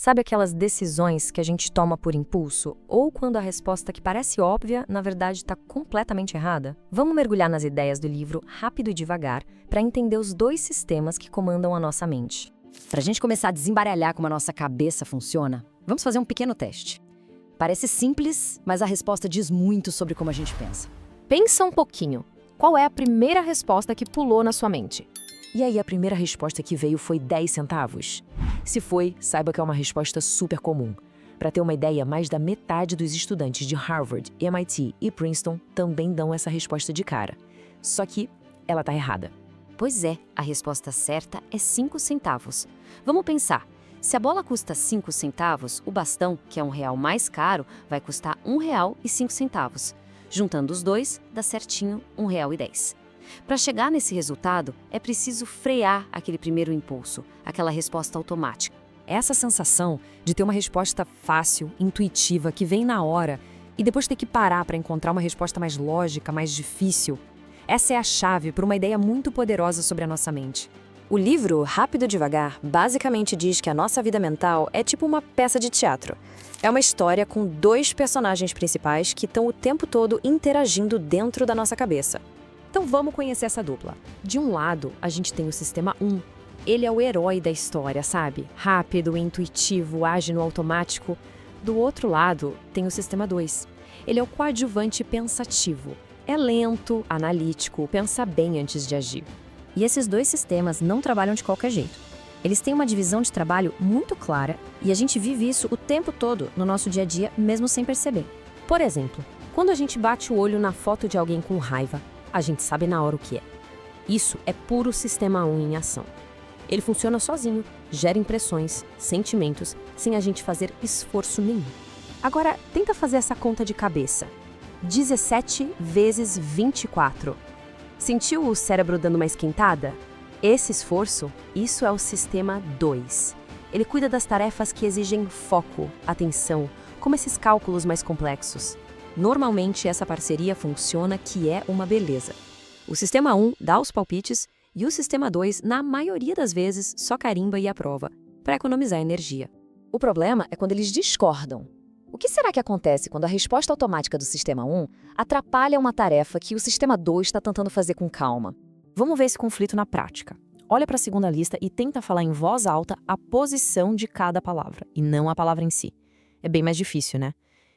Sabe aquelas decisões que a gente toma por impulso? Ou quando a resposta que parece óbvia, na verdade está completamente errada? Vamos mergulhar nas ideias do livro Rápido e Devagar para entender os dois sistemas que comandam a nossa mente. Para a gente começar a desembaralhar como a nossa cabeça funciona, vamos fazer um pequeno teste. Parece simples, mas a resposta diz muito sobre como a gente pensa. Pensa um pouquinho. Qual é a primeira resposta que pulou na sua mente? E aí, a primeira resposta que veio foi 10 centavos? Se foi, saiba que é uma resposta super comum. Para ter uma ideia, mais da metade dos estudantes de Harvard, MIT e Princeton também dão essa resposta de cara. Só que ela tá errada. Pois é, a resposta certa é 5 centavos. Vamos pensar. Se a bola custa 5 centavos, o bastão, que é R$1 mais caro, vai custar R$1,05. Juntando os dois, dá certinho R$1,10. Para chegar nesse resultado, é preciso frear aquele primeiro impulso, aquela resposta automática. Essa sensação de ter uma resposta fácil, intuitiva, que vem na hora, e depois ter que parar para encontrar uma resposta mais lógica, mais difícil, essa é a chave para uma ideia muito poderosa sobre a nossa mente. O livro Rápido e Devagar basicamente diz que a nossa vida mental é tipo uma peça de teatro. É uma história com dois personagens principais que estão o tempo todo interagindo dentro da nossa cabeça. Então vamos conhecer essa dupla. De um lado, a gente tem o Sistema 1. Ele é o herói da história, sabe? Rápido, intuitivo, age no automático. Do outro lado, tem o Sistema 2. Ele é o coadjuvante pensativo. É lento, analítico, pensa bem antes de agir. E esses dois sistemas não trabalham de qualquer jeito. Eles têm uma divisão de trabalho muito clara e a gente vive isso o tempo todo no nosso dia a dia, mesmo sem perceber. Por exemplo, quando a gente bate o olho na foto de alguém com raiva, a gente sabe na hora o que é. Isso é puro Sistema 1 em ação. Ele funciona sozinho, gera impressões, sentimentos, sem a gente fazer esforço nenhum. Agora, tenta fazer essa conta de cabeça. 17 vezes 24. Sentiu o cérebro dando uma esquentada? Esse esforço, isso é o Sistema 2. Ele cuida das tarefas que exigem foco, atenção, como esses cálculos mais complexos. Normalmente, essa parceria funciona que é uma beleza. O Sistema 1 dá os palpites e o Sistema 2, na maioria das vezes, só carimba e aprova, para economizar energia. O problema é quando eles discordam. O que será que acontece quando a resposta automática do Sistema 1 atrapalha uma tarefa que o Sistema 2 está tentando fazer com calma? Vamos ver esse conflito na prática. Olha para a segunda lista e tenta falar em voz alta a posição de cada palavra, e não a palavra em si. É bem mais difícil, né?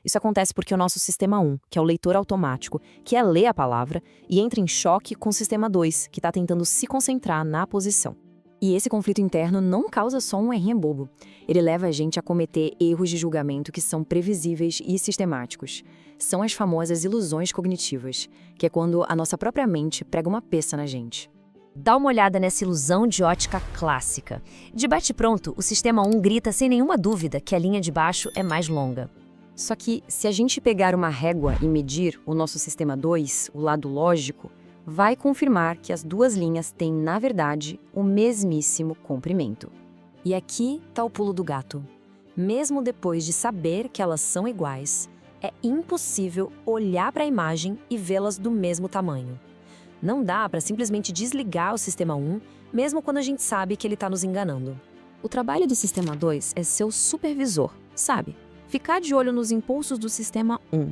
Isso acontece porque o nosso Sistema 1, que é o leitor automático, que é ler a palavra, e entra em choque com o Sistema 2, que está tentando se concentrar na posição. E esse conflito interno não causa só um errinho bobo. Ele leva a gente a cometer erros de julgamento que são previsíveis e sistemáticos. São as famosas ilusões cognitivas, que é quando a nossa própria mente prega uma peça na gente. Dá uma olhada nessa ilusão de ótica clássica. De bate-pronto, o Sistema 1 grita sem nenhuma dúvida que a linha de baixo é mais longa. Só que, se a gente pegar uma régua e medir o nosso Sistema 2, o lado lógico, vai confirmar que as duas linhas têm, na verdade, o mesmíssimo comprimento. E aqui está o pulo do gato. Mesmo depois de saber que elas são iguais, é impossível olhar para a imagem e vê-las do mesmo tamanho. Não dá para simplesmente desligar o Sistema 1, mesmo quando a gente sabe que ele está nos enganando. O trabalho do Sistema 2 é ser o supervisor, sabe? Ficar de olho nos impulsos do Sistema 1.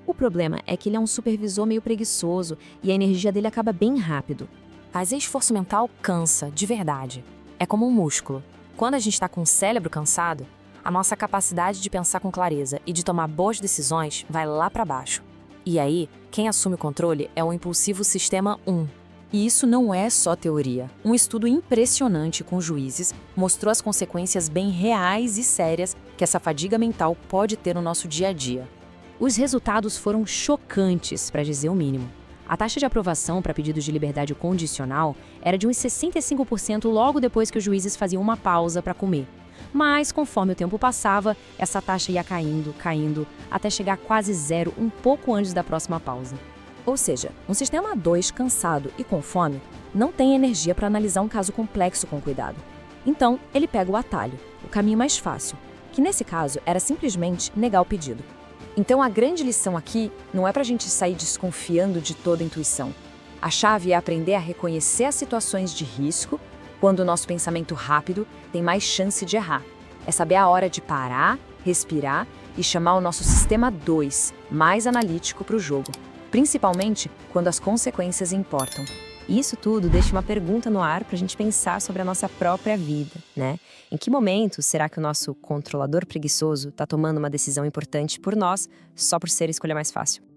O problema é que ele é um supervisor meio preguiçoso e a energia dele acaba bem rápido. Fazer esforço mental cansa, de verdade. É como um músculo. Quando a gente está com o cérebro cansado, a nossa capacidade de pensar com clareza e de tomar boas decisões vai lá para baixo. E aí, quem assume o controle é o impulsivo Sistema 1. E isso não é só teoria. Um estudo impressionante com juízes mostrou as consequências bem reais e sérias que essa fadiga mental pode ter no nosso dia a dia. Os resultados foram chocantes, para dizer o mínimo. A taxa de aprovação para pedidos de liberdade condicional era de uns 65% logo depois que os juízes faziam uma pausa para comer. Mas, conforme o tempo passava, essa taxa ia caindo, até chegar a quase zero um pouco antes da próxima pausa. Ou seja, um Sistema 2 cansado e com fome não tem energia para analisar um caso complexo com cuidado. Então, ele pega o atalho, o caminho mais fácil, que nesse caso era simplesmente negar o pedido. Então, a grande lição aqui não é para a gente sair desconfiando de toda a intuição. A chave é aprender a reconhecer as situações de risco quando o nosso pensamento rápido tem mais chance de errar. É saber a hora de parar, respirar e chamar o nosso sistema 2, mais analítico, para o jogo, principalmente quando as consequências importam. E isso tudo deixa uma pergunta no ar para a gente pensar sobre a nossa própria vida, né? Em que momento será que o nosso controlador preguiçoso está tomando uma decisão importante por nós só por ser a escolha mais fácil?